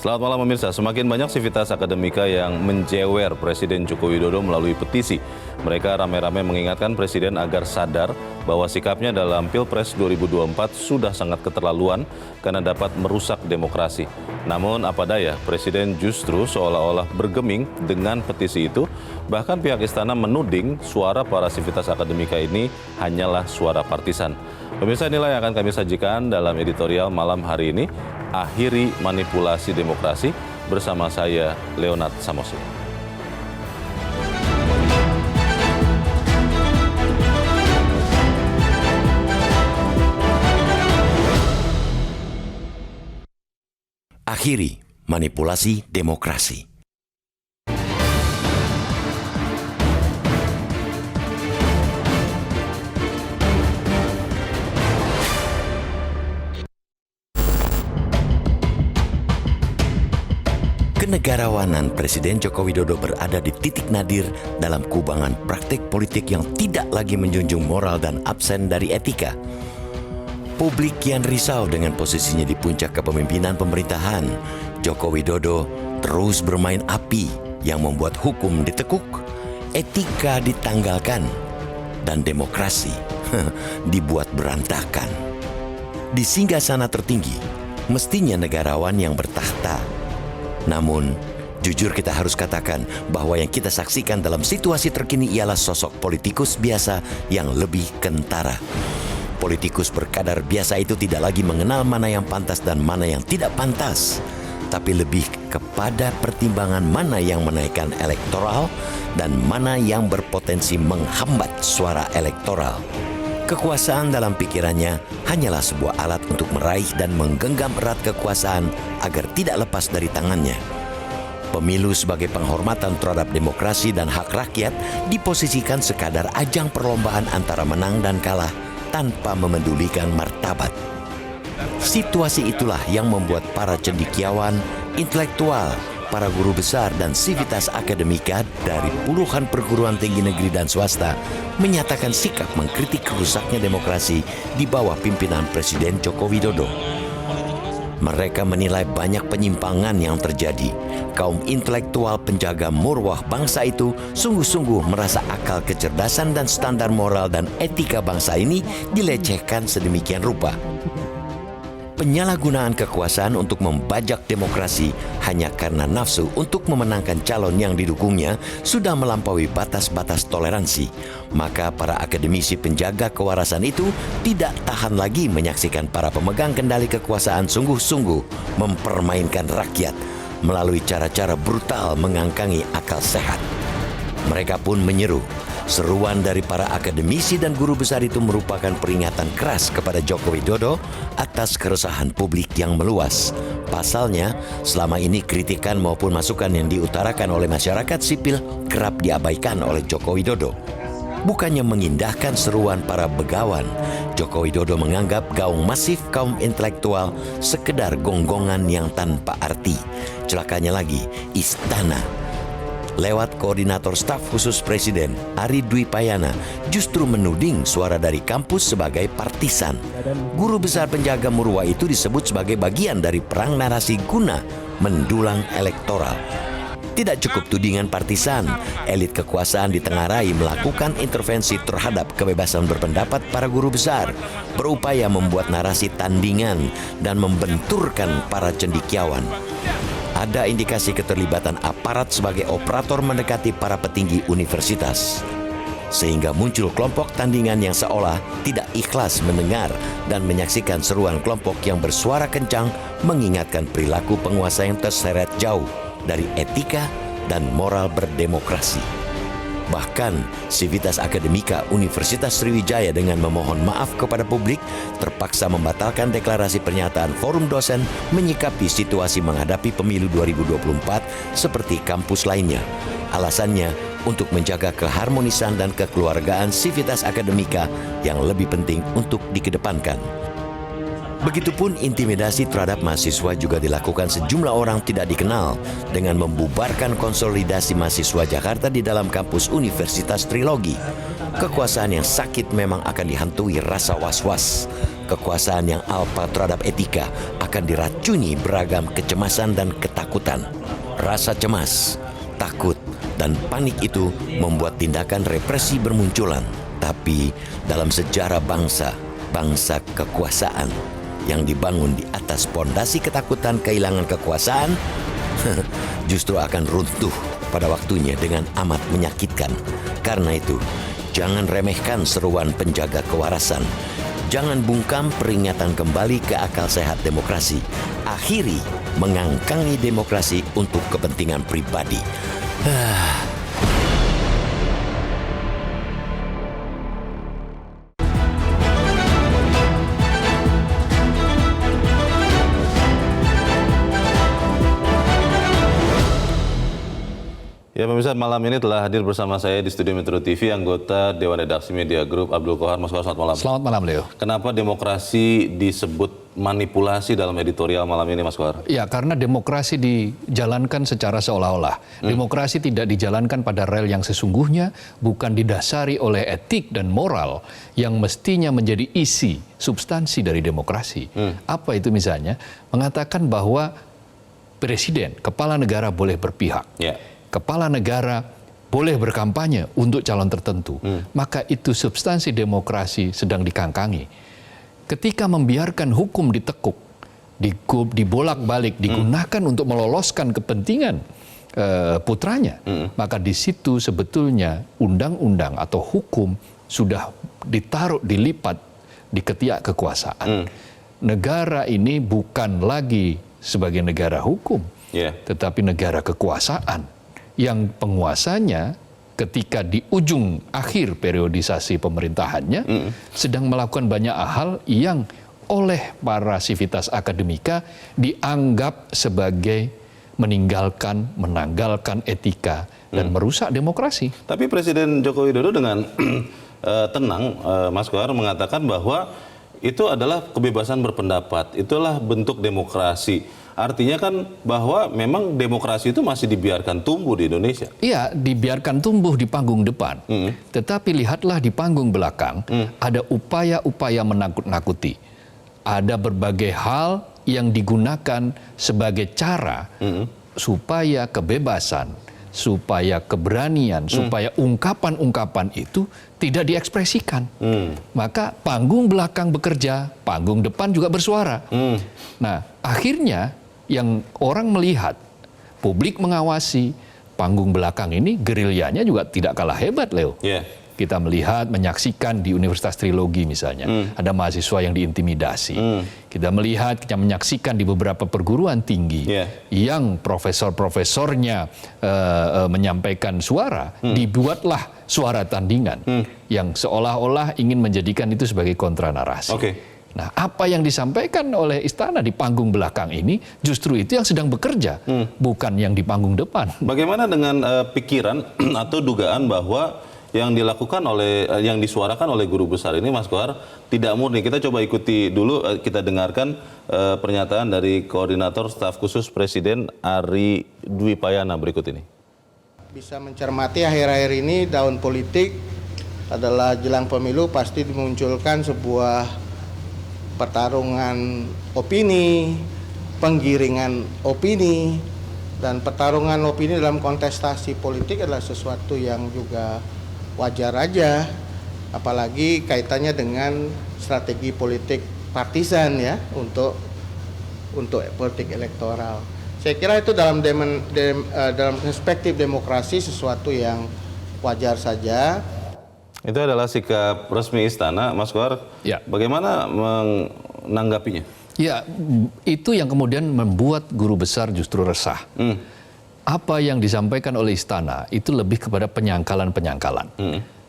Selamat malam pemirsa, semakin banyak sivitas akademika yang menjewer Presiden Joko Widodo melalui petisi. Mereka ramai-ramai mengingatkan Presiden agar sadar bahwa sikapnya dalam Pilpres 2024 sudah sangat keterlaluan karena dapat merusak demokrasi. Namun apa daya, Presiden justru seolah-olah bergeming dengan petisi itu. Bahkan pihak istana menuding suara para sivitas akademika ini hanyalah suara partisan. Pemirsa, inilah yang akan kami sajikan dalam editorial malam hari ini. Akhiri manipulasi demokrasi bersama saya, Leonard Samosi. Akhiri manipulasi demokrasi. Kenegarawanan Presiden Joko Widodo berada di titik nadir dalam kubangan praktik politik yang tidak lagi menjunjung moral dan absen dari etika. Publik kian risau dengan posisinya di puncak kepemimpinan pemerintahan. Joko Widodo terus bermain api yang membuat hukum ditekuk, etika ditanggalkan, dan demokrasi dibuat berantakan. Di singgasana tertinggi, mestinya negarawan yang bertahta. Namun, jujur kita harus katakan bahwa yang kita saksikan dalam situasi terkini ialah sosok politikus biasa yang lebih kentara. Politikus berkadar biasa itu tidak lagi mengenal mana yang pantas dan mana yang tidak pantas, tapi lebih kepada pertimbangan mana yang menaikkan elektoral dan mana yang berpotensi menghambat suara elektoral. Kekuasaan dalam pikirannya hanyalah sebuah alat untuk meraih dan menggenggam erat kekuasaan agar tidak lepas dari tangannya. Pemilu sebagai penghormatan terhadap demokrasi dan hak rakyat diposisikan sekadar ajang perlombaan antara menang dan kalah tanpa memedulikan martabat. Situasi itulah yang membuat para cendekiawan, intelektual, para guru besar dan sivitas akademika dari puluhan perguruan tinggi negeri dan swasta menyatakan sikap mengkritik rusaknya demokrasi di bawah pimpinan Presiden Joko Widodo. Mereka menilai banyak penyimpangan yang terjadi. Kaum intelektual penjaga marwah bangsa itu sungguh-sungguh merasa akal kecerdasan dan standar moral dan etika bangsa ini dilecehkan sedemikian rupa. Penyalahgunaan kekuasaan untuk membajak demokrasi hanya karena nafsu untuk memenangkan calon yang didukungnya sudah melampaui batas-batas toleransi. Maka para akademisi penjaga kewarasan itu tidak tahan lagi menyaksikan para pemegang kendali kekuasaan sungguh-sungguh mempermainkan rakyat melalui cara-cara brutal mengangkangi akal sehat. Mereka pun menyeru. Seruan dari para akademisi dan guru besar itu merupakan peringatan keras kepada Joko Widodo atas keresahan publik yang meluas. Pasalnya, selama ini kritikan maupun masukan yang diutarakan oleh masyarakat sipil kerap diabaikan oleh Joko Widodo. Bukannya mengindahkan seruan para begawan, Joko Widodo menganggap gaung masif kaum intelektual sekedar gonggongan yang tanpa arti. Celakanya lagi, istana lewat koordinator staf khusus Presiden, Ari Dwi Payana, justru menuding suara dari kampus sebagai partisan. Guru besar penjaga marwah itu disebut sebagai bagian dari perang narasi guna mendulang elektoral. Tidak cukup tudingan partisan, elit kekuasaan ditengarai melakukan intervensi terhadap kebebasan berpendapat para guru besar, berupaya membuat narasi tandingan dan membenturkan para cendekiawan. Ada indikasi keterlibatan aparat sebagai operator mendekati para petinggi universitas. Sehingga muncul kelompok tandingan yang seolah tidak ikhlas mendengar dan menyaksikan seruan kelompok yang bersuara kencang mengingatkan perilaku penguasa yang terseret jauh dari etika dan moral berdemokrasi. Bahkan, Sivitas Akademika Universitas Sriwijaya dengan memohon maaf kepada publik terpaksa membatalkan deklarasi pernyataan forum dosen menyikapi situasi menghadapi pemilu 2024 seperti kampus lainnya. Alasannya untuk menjaga keharmonisan dan kekeluargaan Sivitas Akademika yang lebih penting untuk dikedepankan. Begitupun intimidasi terhadap mahasiswa juga dilakukan sejumlah orang tidak dikenal dengan membubarkan konsolidasi mahasiswa Jakarta di dalam kampus Universitas Trilogi. Kekuasaan yang sakit memang akan dihantui rasa was-was. kekuasaan yang alpa terhadap etika akan diracuni beragam kecemasan dan ketakutan. Rasa cemas, takut, dan panik itu membuat tindakan represi bermunculan. Tapi dalam sejarah bangsa kekuasaan yang dibangun di atas pondasi ketakutan kehilangan kekuasaan justru akan runtuh pada waktunya dengan amat menyakitkan. Karena itu, jangan remehkan seruan penjaga kewarasan. Jangan bungkam peringatan kembali ke akal sehat demokrasi. Akhiri mengangkangi demokrasi untuk kepentingan pribadi. Ya pemirsa, malam ini telah hadir bersama saya di studio Metro TV anggota Dewan Redaksi Media Group Abdul Qohar. Mas Qohar, selamat malam. Selamat malam, Leo. Kenapa demokrasi disebut manipulasi dalam editorial malam ini, Mas Qohar? Ya, karena demokrasi dijalankan secara seolah-olah. Demokrasi tidak dijalankan pada rel yang sesungguhnya, bukan didasari oleh etik dan moral yang mestinya menjadi isi, substansi dari demokrasi. Apa itu misalnya? Mengatakan bahwa presiden, kepala negara boleh berpihak. Ya. Kepala negara boleh berkampanye untuk calon tertentu, maka itu substansi demokrasi sedang dikangkangi. Ketika membiarkan hukum ditekuk, dibolak-balik, digunakan untuk meloloskan kepentingan putranya, maka di situ sebetulnya undang-undang atau hukum sudah dilipat di ketiak kekuasaan. Negara ini bukan lagi sebagai negara hukum, tetapi negara kekuasaan yang penguasanya ketika di ujung akhir periodisasi pemerintahannya sedang melakukan banyak hal yang oleh para sivitas akademika dianggap sebagai menanggalkan etika dan merusak demokrasi. Tapi Presiden Joko Widodo dengan tenang, Mas Qohar, mengatakan bahwa itu adalah kebebasan berpendapat, itulah bentuk demokrasi. Artinya kan bahwa memang demokrasi itu masih dibiarkan tumbuh di Indonesia. Iya, dibiarkan tumbuh di panggung depan. Tetapi lihatlah di panggung belakang, ada upaya-upaya menakut-nakuti. Ada berbagai hal yang digunakan sebagai cara supaya kebebasan, supaya keberanian, supaya ungkapan-ungkapan itu tidak diekspresikan. Maka panggung belakang bekerja, panggung depan juga bersuara. Nah, akhirnya yang orang melihat, publik mengawasi, panggung belakang ini gerilyanya juga tidak kalah hebat, Leo. Kita melihat, menyaksikan di Universitas Trilogi misalnya, ada mahasiswa yang diintimidasi. Kita melihat, kita menyaksikan di beberapa perguruan tinggi yang profesor-profesornya menyampaikan suara, dibuatlah suara tandingan yang seolah-olah ingin menjadikan itu sebagai kontranarasi. Nah, apa yang disampaikan oleh istana di panggung belakang ini justru itu yang sedang bekerja, bukan yang di panggung depan. Bagaimana dengan pikiran atau dugaan bahwa yang dilakukan yang disuarakan oleh guru besar ini, Mas Qohar, tidak murni? Kita coba ikuti dulu, kita dengarkan pernyataan dari Koordinator Staf Khusus Presiden Ari Dwi Payana berikut ini. Bisa mencermati akhir-akhir ini daun politik adalah jelang pemilu pasti dimunculkan sebuah pertarungan opini, penggiringan opini, dan pertarungan opini dalam kontestasi politik adalah sesuatu yang juga wajar aja, apalagi kaitannya dengan strategi politik partisan ya untuk politik elektoral. Saya kira itu dalam perspektif demokrasi sesuatu yang wajar saja. Itu adalah sikap resmi istana, Mas Qohar. Ya. Bagaimana menanggapinya? Ya, itu yang kemudian membuat guru besar justru resah. Apa yang disampaikan oleh istana itu lebih kepada penyangkalan-penyangkalan.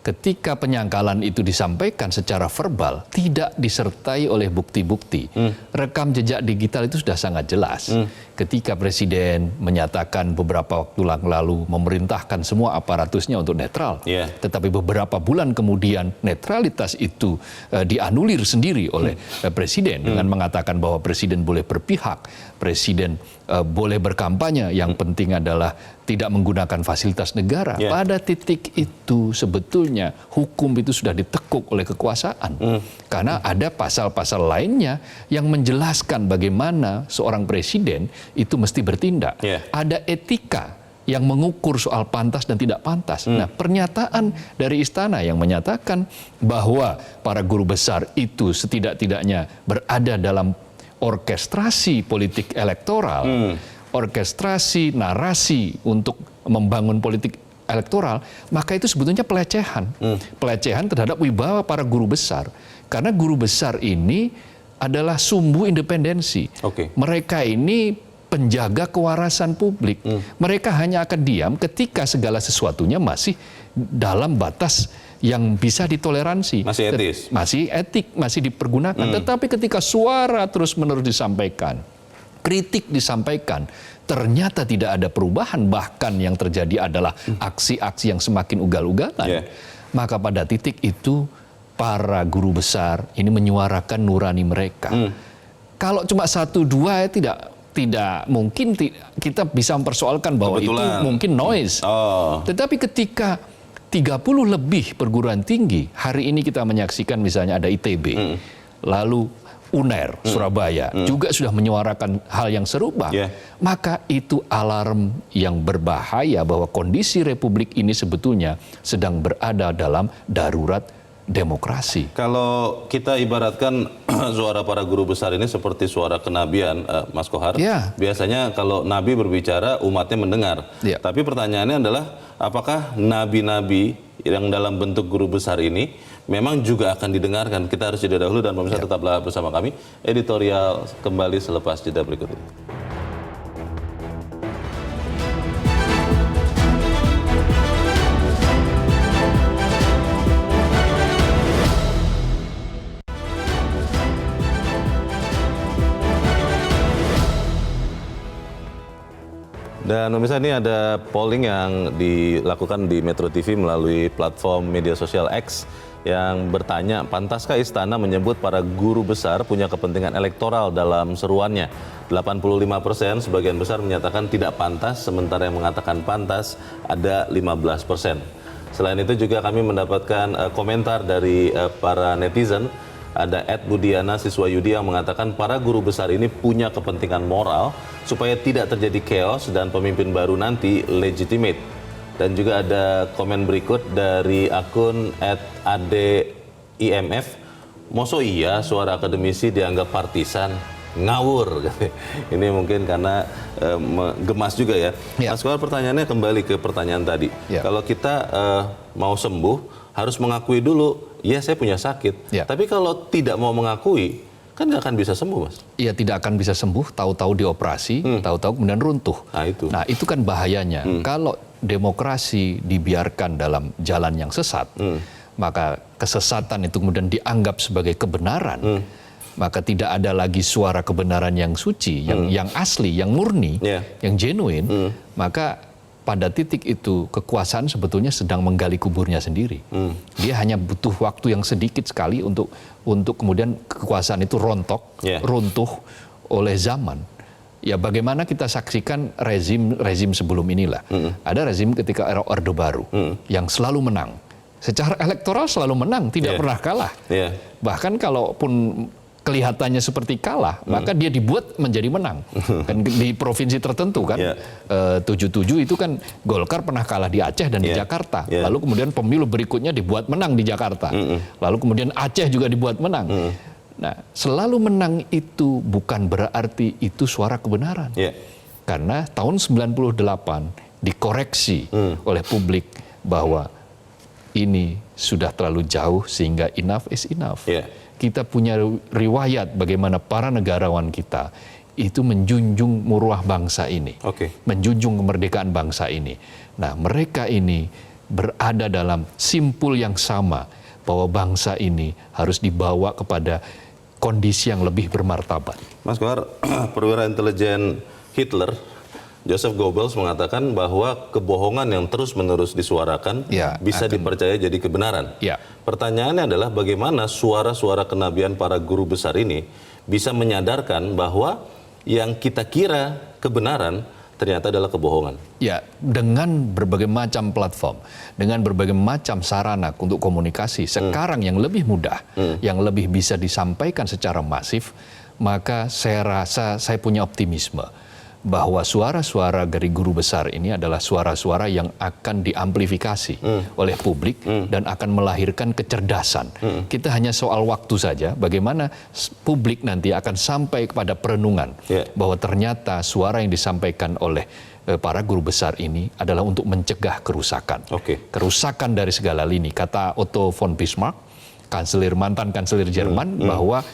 Ketika penyangkalan itu disampaikan secara verbal, tidak disertai oleh bukti-bukti. Rekam jejak digital itu sudah sangat jelas. Ketika Presiden menyatakan beberapa waktu lalu memerintahkan semua aparatusnya untuk netral. Tetapi beberapa bulan kemudian netralitas itu dianulir sendiri oleh Presiden dengan mengatakan bahwa Presiden boleh berpihak, Presiden boleh berkampanye, yang penting adalah tidak menggunakan fasilitas negara. Pada titik itu sebetulnya hukum itu sudah ditekuk oleh kekuasaan. Karena ada pasal-pasal lainnya yang menjelaskan bagaimana seorang presiden itu mesti bertindak. Ada etika yang mengukur soal pantas dan tidak pantas. Nah, pernyataan dari istana yang menyatakan bahwa para guru besar itu setidak-tidaknya berada dalam orkestrasi politik elektoral, orkestrasi narasi untuk membangun politik elektoral, maka itu sebetulnya pelecehan. Pelecehan terhadap wibawa para guru besar. Karena guru besar ini adalah sumbu independensi. Mereka ini penjaga kewarasan publik. Mereka hanya akan diam ketika segala sesuatunya masih dalam batas yang bisa ditoleransi. Masih etis. Masih etik, masih dipergunakan. Tetapi ketika suara terus-menerus disampaikan, kritik disampaikan, ternyata tidak ada perubahan, bahkan yang terjadi adalah aksi-aksi yang semakin ugal-ugalan. Maka pada titik itu para guru besar ini menyuarakan nurani mereka. Kalau cuma 1-2 tidak mungkin kita bisa mempersoalkan bahwa itu mungkin noise. Tetapi ketika 30 lebih perguruan tinggi, hari ini kita menyaksikan misalnya ada ITB, lalu UNER, Surabaya, juga sudah menyuarakan hal yang serupa, maka itu alarm yang berbahaya bahwa kondisi Republik ini sebetulnya sedang berada dalam darurat demokrasi. Kalau kita ibaratkan suara para guru besar ini seperti suara kenabian, Mas Kohar, biasanya kalau Nabi berbicara umatnya mendengar. Tapi pertanyaannya adalah apakah nabi-nabi yang dalam bentuk guru besar ini memang juga akan didengarkan? Kita harus jeda dahulu dan pemirsa tetaplah bersama kami. Editorial kembali selepas jeda berikut ini. Dan pemirsa, ini ada polling yang dilakukan di Metro TV melalui platform media sosial X yang bertanya, pantaskah Istana menyebut para guru besar punya kepentingan elektoral dalam seruannya? 85%, sebagian besar menyatakan tidak pantas, sementara yang mengatakan pantas ada 15%. Selain itu juga kami mendapatkan komentar dari para netizen. Ada @Budiana Siswa Yudi yang mengatakan para guru besar ini punya kepentingan moral supaya tidak terjadi chaos dan pemimpin baru nanti legitimate. Dan juga ada komen berikut dari akun @ADIMF. Moso iya suara akademisi dianggap partisan? Ngawur. Ini mungkin karena gemas juga ya. Mas Kohar, pertanyaannya kembali ke pertanyaan tadi. Kalau kita mau sembuh harus mengakui dulu, ya saya punya sakit. Tapi kalau tidak mau mengakui, kan nggak akan bisa sembuh, Mas. Iya, tidak akan bisa sembuh, tahu-tahu dioperasi, tahu-tahu kemudian runtuh. Nah, itu kan bahayanya. Kalau demokrasi dibiarkan dalam jalan yang sesat, maka kesesatan itu kemudian dianggap sebagai kebenaran. Maka tidak ada lagi suara kebenaran yang suci, yang asli, yang murni, yang genuine. Maka pada titik itu kekuasaan sebetulnya sedang menggali kuburnya sendiri. Dia hanya butuh waktu yang sedikit sekali untuk kemudian kekuasaan itu runtuh oleh zaman. Ya, bagaimana kita saksikan rezim sebelum inilah. Ada rezim ketika era Orde Baru yang selalu menang. Secara elektoral selalu menang, tidak pernah kalah. Bahkan kalaupun kelihatannya seperti kalah, maka dia dibuat menjadi menang. Kan di provinsi tertentu kan, 77 itu kan Golkar pernah kalah di Aceh dan di Jakarta. Lalu kemudian pemilu berikutnya dibuat menang di Jakarta. Lalu kemudian Aceh juga dibuat menang. Nah, selalu menang itu bukan berarti itu suara kebenaran. Karena tahun 98 dikoreksi oleh publik bahwa ini sudah terlalu jauh sehingga enough is enough. Kita punya riwayat bagaimana para negarawan kita itu menjunjung muruah bangsa ini, menjunjung kemerdekaan bangsa ini. Nah, mereka ini berada dalam simpul yang sama bahwa bangsa ini harus dibawa kepada kondisi yang lebih bermartabat. Mas Kohar, perwira intelijen Hitler, Joseph Goebbels mengatakan bahwa kebohongan yang terus-menerus disuarakan bisa dipercaya jadi kebenaran. Pertanyaannya adalah bagaimana suara-suara kenabian para guru besar ini bisa menyadarkan bahwa yang kita kira kebenaran ternyata adalah kebohongan. Ya, dengan berbagai macam platform, dengan berbagai macam sarana untuk komunikasi, sekarang yang lebih mudah, yang lebih bisa disampaikan secara masif, maka saya rasa saya punya optimisme bahwa suara-suara dari guru besar ini adalah suara-suara yang akan diamplifikasi oleh publik dan akan melahirkan kecerdasan. Kita hanya soal waktu saja, bagaimana publik nanti akan sampai kepada perenungan bahwa ternyata suara yang disampaikan oleh para guru besar ini adalah untuk mencegah kerusakan. Kerusakan dari segala lini. Kata Otto von Bismarck, mantan kanselir Jerman, bahwa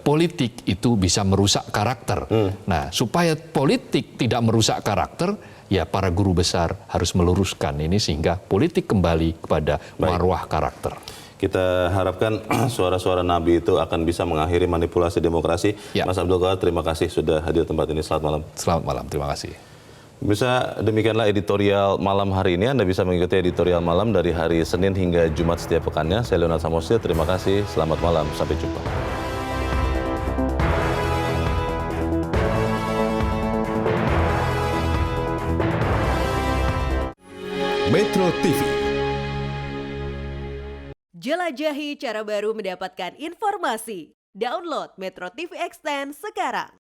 politik itu bisa merusak karakter. Nah, supaya politik tidak merusak karakter, ya para guru besar harus meluruskan ini sehingga politik kembali kepada marwah karakter. Kita harapkan suara-suara Nabi itu akan bisa mengakhiri manipulasi demokrasi. Mas Abdul Qahar, terima kasih sudah hadir tempat ini. Selamat malam. Selamat malam, terima kasih. Bisa demikianlah editorial malam hari ini. Anda bisa mengikuti editorial malam dari hari Senin hingga Jumat setiap pekannya. Saya Leonard Samosir, terima kasih. Selamat malam, sampai jumpa. Metro TV. Jelajahi cara baru mendapatkan informasi. Download Metro TV Extend sekarang.